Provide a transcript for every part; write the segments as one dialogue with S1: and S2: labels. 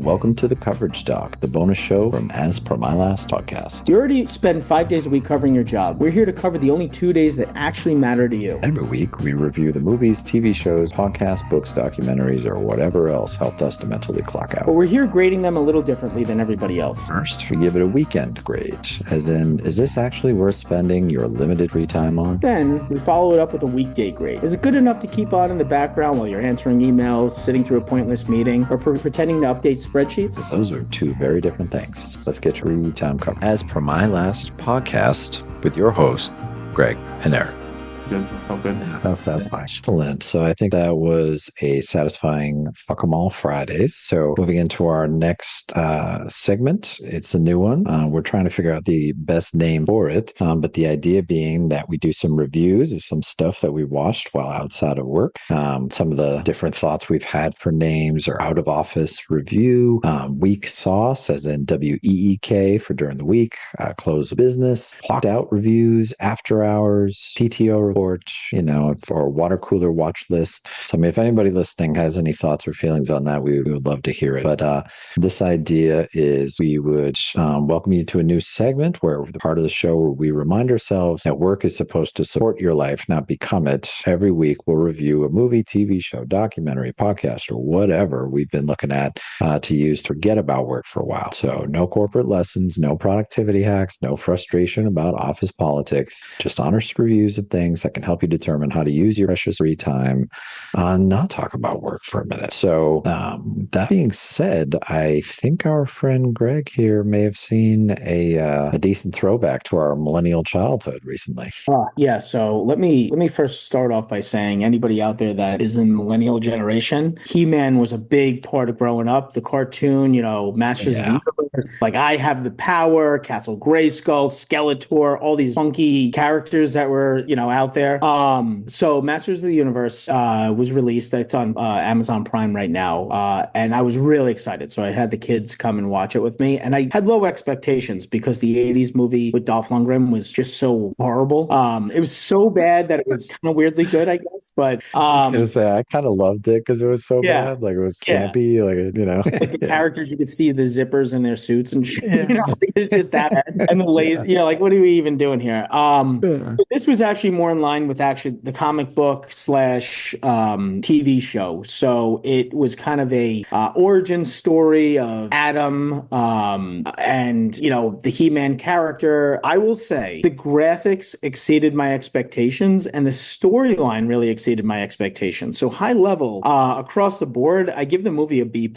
S1: Welcome to the Coverage Doc, the bonus show from As Per My Last Podcast.
S2: You already spend 5 days a week covering your job. We're here to cover the only 2 days that actually matter to you.
S1: Every week, we review the movies, TV shows, podcasts, books, documentaries, or whatever else helped us to mentally clock out.
S2: But we're here grading them a little differently than everybody else.
S1: First, we give it a weekend grade, as in, is this actually worth spending your limited free time on?
S2: Then, we follow it up with a weekday grade. Is it good enough to keep on in the background while you're answering emails, sitting through a pointless meeting, or pretending to update spreadsheets?
S1: Those are two very different things. Let's get your free time covered. As Per My Last Podcast with your host, Greg and Eric.
S3: Good. Oh, good.
S1: That sounds fine. Excellent. So I think that was a satisfying Fuck 'em All Fridays. So moving into our next segment, it's a new one. We're trying to figure out the best name for it. But the idea being that we do some reviews of some stuff that we watched while outside of work. Some of the different thoughts we've had for names are out of office review, week sauce, as in WEEK for during the week, close of business, clocked out reviews, after hours, PTO report, for water cooler watch list. So, if anybody listening has any thoughts or feelings on that, we would love to hear it. But this idea is we would welcome you to a new segment where the part of the show where we remind ourselves that work is supposed to support your life, not become it. Every week, we'll review a movie, TV show, documentary, podcast, or whatever we've been looking at to use to forget about work for a while. So, no corporate lessons, no productivity hacks, no frustration about office politics, just honest reviews of things that can help you determine how to use your precious free time, not talk about work for a minute. So that being said, I think our friend Greg here may have seen a decent throwback to our millennial childhood recently.
S2: Yeah. So let me first start off by saying anybody out there that is in the millennial generation, He-Man was a big part of growing up. The cartoon, Masters of the Universe, like I Have the Power, Castle Grayskull, Skeletor, all these funky characters that were out there. So Masters of the Universe was released. It's on Amazon Prime right now, and I was really excited. So I had the kids come and watch it with me, and I had low expectations because the '80s movie with Dolph Lundgren was just so horrible. It was so bad that it was kind of weirdly good, I guess. But
S1: I was just gonna say I kind of loved it because it was so bad. Like it was campy,
S2: like the characters, you could see the zippers in their suits and shit. It's just that bad. And the lazy, what are we even doing here? But this was actually more in line with actually the comic book / TV show. So it was kind of a origin story of Adam and the He-Man character. I will say the graphics exceeded my expectations and the storyline really exceeded my expectations. So high level across the board, I give the movie a B+.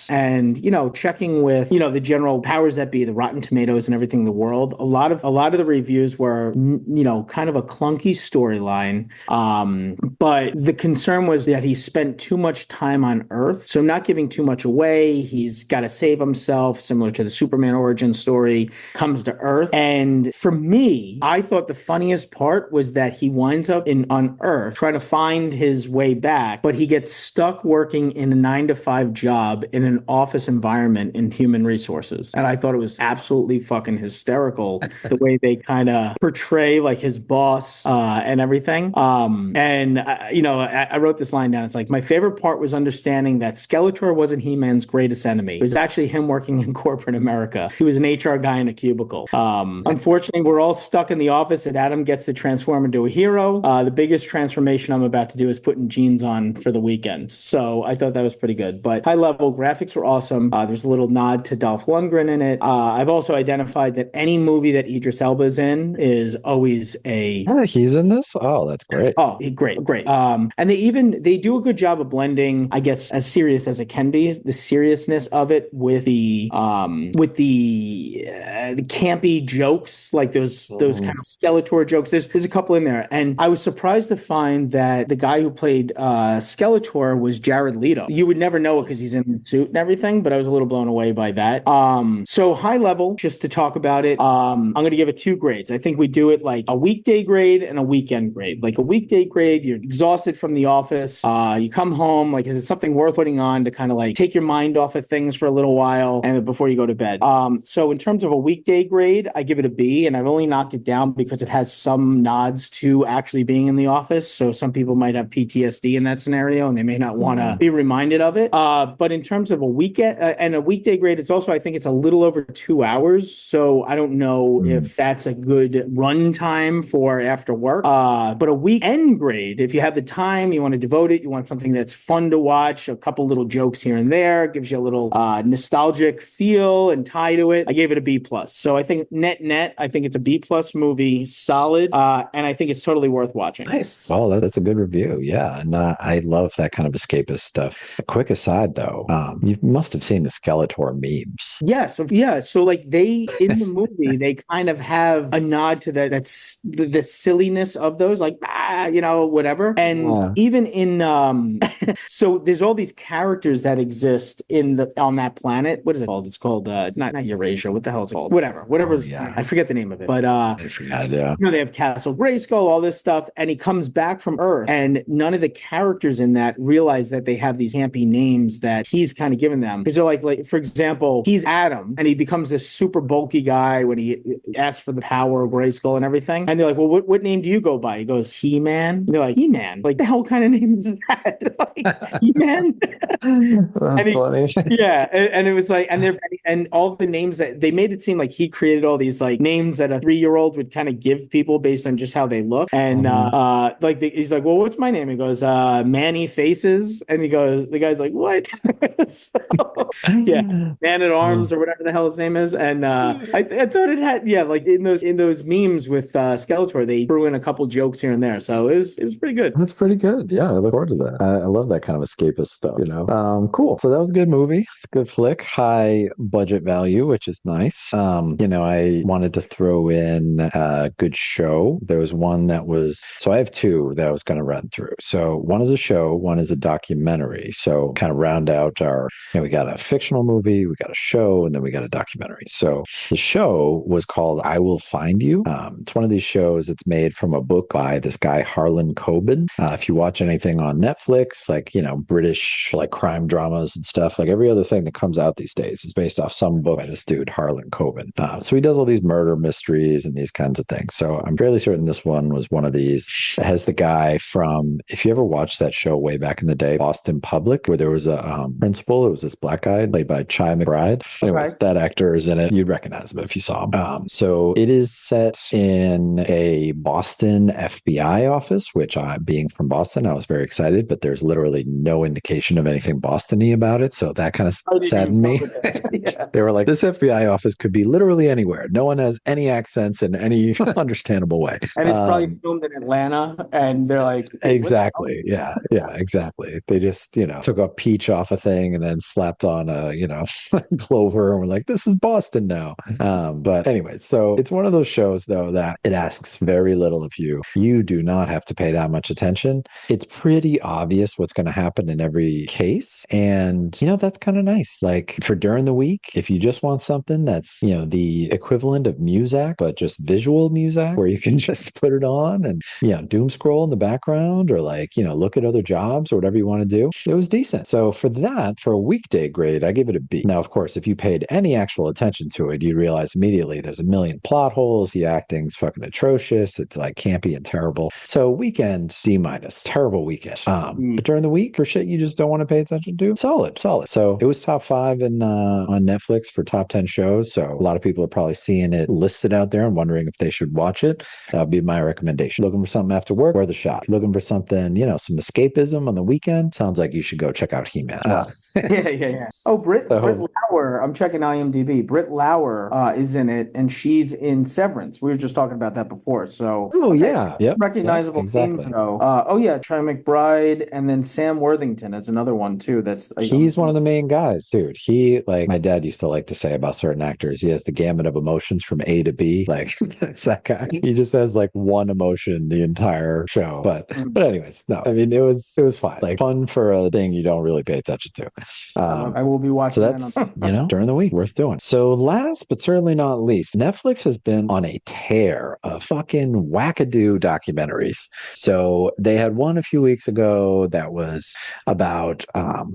S2: And checking with the general powers that be, the Rotten Tomatoes and everything in the world, a lot of the reviews were kind of a clunky storyline. But the concern was that he spent too much time on Earth. So I'm not giving too much away. He's got to save himself, similar to the Superman origin story, comes to Earth. And for me, I thought the funniest part was that he winds up on Earth trying to find his way back, but he gets stuck working in a 9-to-5 job in an office environment in human resources. And I thought it was absolutely fucking hysterical the way they kind of portray like his boss and everything. I wrote this line down. It's like, my favorite part was understanding that Skeletor wasn't He-Man's greatest enemy. It was actually him working in corporate America. He was an HR guy in a cubicle. Unfortunately, we're all stuck in the office and Adam gets to transform into a hero. The biggest transformation I'm about to do is putting jeans on for the weekend. So I thought that was pretty good. But high level, graphics were awesome. There's a little nod to Dolph Lundgren in it. I've also identified that any movie that Idris Elba is in is always a...
S1: He's in this? Oh, that's great.
S2: Oh, great. And they do a good job of blending, I guess, as serious as it can be, the seriousness of it with the campy jokes, like those kind of Skeletor jokes. There's a couple in there, and I was surprised to find that the guy who played Skeletor was Jared Leto. You would never know it because he's in the suit and everything, but I was a little blown away by that. So high level, just to talk about it, I'm going to give it 2 grades. I think we do it like a weekday grade and a weekend weekend grade. Like a weekday grade, you're exhausted from the office. You come home, like, is it something worth putting on to kind of like take your mind off of things for a little while and before you go to bed? So in terms of a weekday grade, I give it a B, and I've only knocked it down because it has some nods to actually being in the office. So some people might have PTSD in that scenario, and they may not want to be reminded of it. But in terms of a weekend and a weekday grade, it's also, I think it's a little over 2 hours. So I don't know if that's a good run time for after work. But a weekend grade, if you have the time, you want to devote it, you want something that's fun to watch, a couple little jokes here and there, gives you a little nostalgic feel and tie to it. I gave it a B plus. So I think net, I think it's a B plus movie, solid, and I think it's totally worth watching.
S1: Nice. Oh, that's a good review. Yeah, and I love that kind of escapist stuff. A quick aside, though, you must have seen the Skeletor memes.
S2: Yes, yeah. So like they in the movie, they kind of have a nod to that's the silliness of those, like whatever. And even in so there's all these characters that exist on that planet. What is it called? It's called not Eurasia. What the hell is it called? Whatever. I forget the name of it. But
S1: I forgot, yeah.
S2: They have Castle Grayskull, all this stuff, and he comes back from Earth, and none of the characters in that realize that they have these campy names that he's kind of given them. Because they're like, for example, he's Adam, and he becomes this super bulky guy when he asks for the power of Grayskull and everything. And they're like, well, what name do you go by? He goes, He-Man. And they're like, He-Man? Like, the hell kind of name is that? Like, He-Man?
S1: That's funny.
S2: Yeah, and it was like, and all the names that they made it seem like he created all these like names that a 3-year-old would kind of give people based on just how they look. And he's like, well, what's my name? He goes, Manny Faces. And the guy's like, what? So, yeah, Man at Arms or whatever the hell his name is. And I thought it had, yeah, like in those memes with Skeletor, they threw in a couple jokes here and there. So it was pretty good.
S1: That's pretty good. Yeah, I look forward to that. I love that kind of escapist stuff, Cool. So that was a good movie. It's a good flick, high budget value, which is nice. I wanted to throw in a good show. There was one so I have two that I was going to run through. So one is a show, one is a documentary. So kind of round out we got a fictional movie, we got a show, and then we got a documentary. So the show was called I Will Find You. It's one of these shows that's made from a book by this guy, Harlan Coben. If you watch anything on Netflix, like, British like crime dramas and stuff, like every other thing that comes out these days is based off some book by this dude, Harlan Coben. So he does all these murder mysteries and these kinds of things. So I'm fairly certain this one was one of these. It has the guy from, if you ever watched that show way back in the day, Boston Public, where there was a principal, it was this black guy played by Chi McBride. Anyways, that actor is in it. You'd recognize him if you saw him. So it is set in a Boston FBI office, which being from Boston, I was very excited, but there's literally no indication of anything Boston-y about it. So that kind of saddened me. Yeah. They were like, this FBI office could be literally anywhere. No one has any accents in any understandable way.
S2: And it's probably filmed in Atlanta, and they're like, hey,
S1: exactly. Yeah, exactly. They just, took a peach off a thing and then slapped on a, clover, and we're like, this is Boston now. But anyway, so it's one of those shows, though, that it asks very little of you. You do not have to pay that much attention. It's pretty obvious what's going to happen in every case. And, that's kind of nice. Like for during the week, if you just want something that's, the equivalent of Muzak, but just visual Muzak, where you can just put it on and, doom scroll in the background, or like, look at other jobs or whatever you want to do, it was decent. So for a weekday grade, I give it a B. Now, of course, if you paid any actual attention to it, you realize immediately there's a million plot holes. The acting's fucking atrocious. It's like campy and terrible. So weekend, D-. Terrible weekend. But during the week, for shit you just don't want to pay attention to, solid. So it was top 5 on Netflix for top 10 shows. So a lot of people are probably seeing it listed out there and wondering if they should watch it. That would be my recommendation. Looking for something after work, worth a shot. Looking for something, some escapism on the weekend, sounds like you should go check out He-Man.
S2: Yeah. Oh, Britt Lauer. I'm checking IMDb. Britt Lauer is in it, and she's in Severance. We were just talking about that before. So,
S1: yeah, yep,
S2: recognizable
S1: exactly.
S2: name though. Chi McBride, and then Sam Worthington is another one too.
S1: He's one of the main guys, dude. He, like, my dad used to like to say about certain actors, he has the gamut of emotions from A to B. Like, that's that guy. He just has like one emotion the entire show. But anyways, no, I mean, it was fine. Like, fun for a thing you don't really pay attention to.
S2: I will be watching.
S1: So that's during the week, worth doing. So last but certainly not least, Netflix has been on a tear of fucking wackadoo documentaries. So they had one a few weeks ago that was about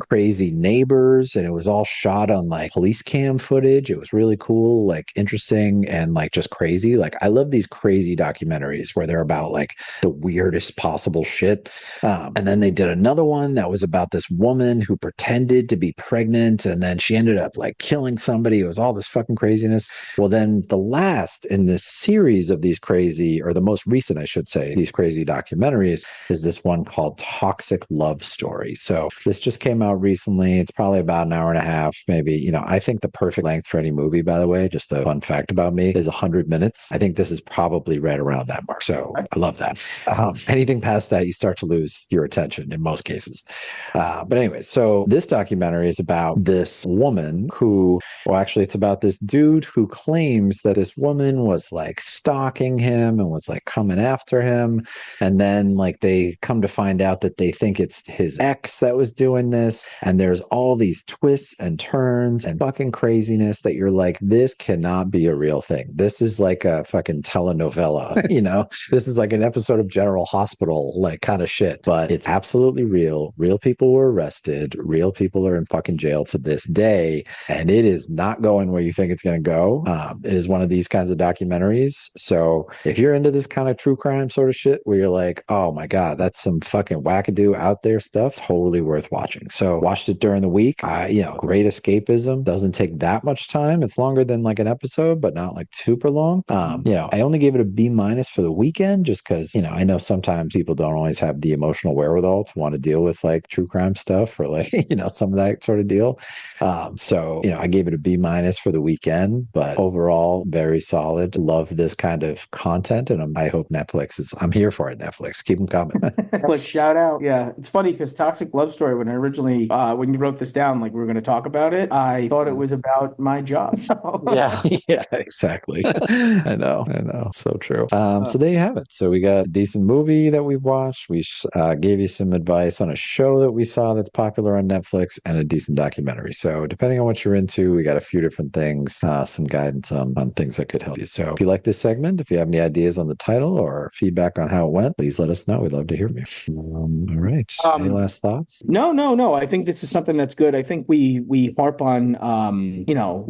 S1: crazy neighbors, and it was all shot on like police cam footage. It was really cool, like interesting, and like just crazy. Like, I love these crazy documentaries where they're about like the weirdest possible shit. And then they did another one that was about this woman who pretended to be pregnant, and then she ended up like killing somebody. It was all this fucking craziness. Well, then the last in this series of these crazy, or the most recent, I should say, these crazy documentaries is this one called Toxic Love Story. So this just came out recently. It's probably about an hour and a half, maybe. You know, I think the perfect length for any movie, by the way, just a fun fact about me, is 100 minutes. I think this is probably right around that mark. So I love that. Anything past that, you start to lose your attention in most cases. But anyway, so this documentary is about this woman who, well, actually, it's about this dude who claims that this woman was like stalking him and was like coming after him. And then like they come to find out that they think it's his ex that was doing this. And there's all these twists and turns and fucking craziness that you're like, this cannot be a real thing. This is like a fucking telenovela, you know? This is like an episode of General Hospital, like kind of shit. But it's absolutely real. Real people were arrested. Real people are in fucking jail to this day. And it is not going where you think it's going to go. It is one of these kinds of documentaries. So if you're into this kind of true crime sort of shit where you're like, oh my God, that's some fucking wackadoo out there stuff, totally worth watching. So watched it during the week. Great escapism. Doesn't take that much time. It's longer than like an episode, but not like super long. I only gave it a B- for the weekend just because, I know sometimes people don't always have the emotional wherewithal to want to deal with like true crime stuff or like, some of that sort of deal. I gave it a B- for the weekend, but overall, very solid. Love this kind of content. And I hope I'm here for it, Netflix. Keep them coming.
S2: Netflix, shout out. Yeah. It's funny because Toxic Love Story, when I originally, when you wrote this down, like we were going to talk about it, I thought it was about my job. So.
S1: Yeah, exactly. I know. So true. So there you have it. So we got a decent movie that we watched. We gave you some advice on a show that we saw that's popular on Netflix and a decent documentary. So depending on what you're into, we got a few different things, some guidance on things that could help you. So if you like this segment, if you have any ideas on the title or feedback on how it went, please let us know. We'd love to hear from you. All right. Any last thoughts?
S2: No. I think this is something that's good. I think we harp on,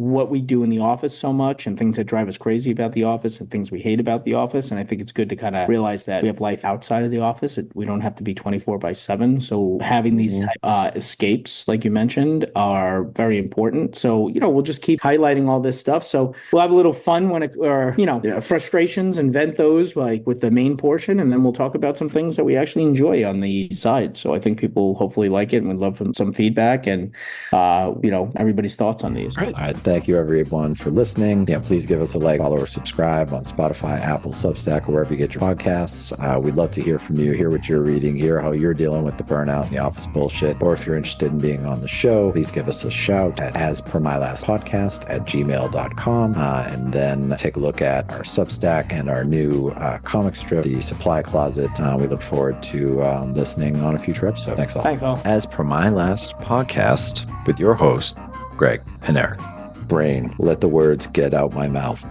S2: what we do in the office so much and things that drive us crazy about the office and things we hate about the office. And I think it's good to kind of realize that we have life outside of the office. We don't have to be 24/7. So having these escapes, like you mentioned, are very important. So, we'll just keep highlighting all this stuff. So we'll have a little fun frustrations and vent those like with the main portion. And then we'll talk about some things that we actually enjoy on the side. So I think people hopefully like it and would love some feedback and, everybody's thoughts on these.
S1: All right. Thank you everyone for listening. Yeah, please give us a like, follow, or subscribe on Spotify, Apple, Substack, or wherever you get your podcasts. We'd love to hear from you, hear what you're reading, hear how you're dealing with the burnout and the office bullshit. Or if you're interested in being on the show, please give us a shout at aspermylastpodcast@gmail.com. And then take a look at our Substack and our new comic strip, The Supply Closet. We look forward to listening on a future episode. Thanks all. As per my last podcast with your host, Greg and Eric. Brain, let the words get out my mouth.